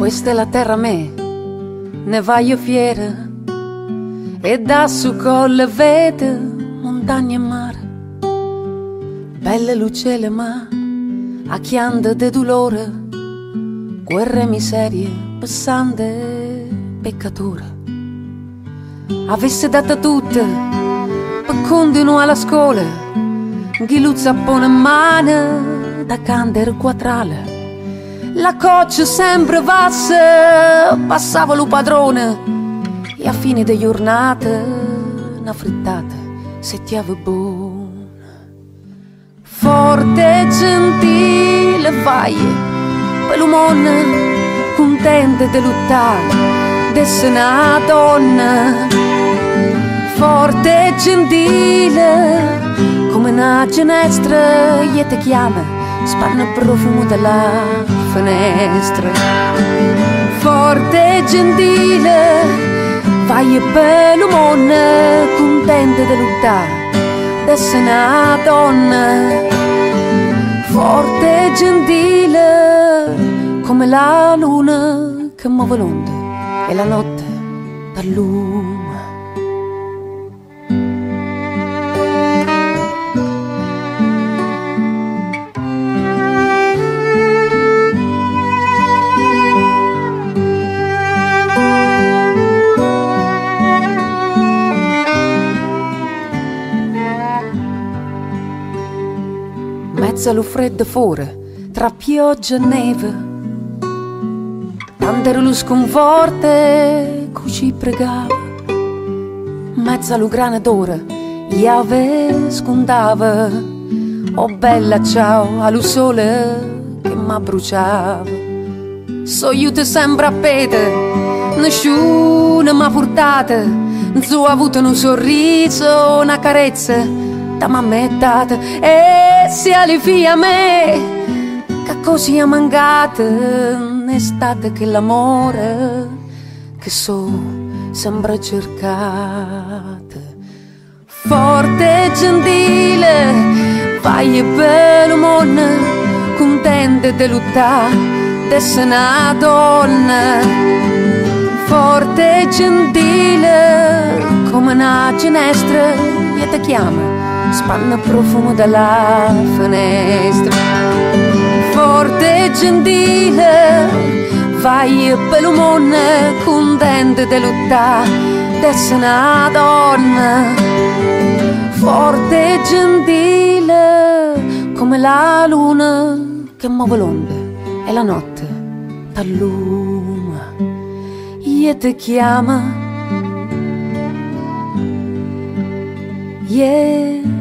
Questa è la terra me, ne vaio fiera, e da su colle vede montagna e mare, belle lucelle ma a chianda de dolore, guerre e miserie, passante peccatore. Avesse data tutte per continuare la scuola, chi lo zappone in mano da candere quatrale. La coccia sempre passava lo padrone, e a fine di giornata una frittata settiava buona. Forte e gentile vai per l'uomo, contenta di lottare, di essere una donna. Forte e gentile come una ginestra, e ti chiama, spanna il profumo della finestra. Forte e gentile vai per l'uomo, contenta di lottare, di essere una donna. Forte e gentile come la luna che muove l'onde e la notte dà lume. Mezzo allo freddo fuori, tra pioggia e neve, tant'era lo sconforte che ci pregava. Mezzo allo grana d'ora, Iave scontava, oh bella ciao, allo sole che mi bruciava. So io te sempre a pete, nessuno m'ha portata, non so avuto un sorriso, una carezza da mammettata, e si alivia a me che così è mancata un'estate che l'amore che so sembra cercata. Forte e gentile vai per il mondo, contenta di lottare, di essere una donna. Forte e gentile come una ginestra, e ti chiama, spanna il profumo della finestra. Forte e gentile vai per il mondo, contenta di lottare, di essere una donna. Forte e gentile come la luna che muove l'onde e la notte t'alluma, e ti chiama, yeah.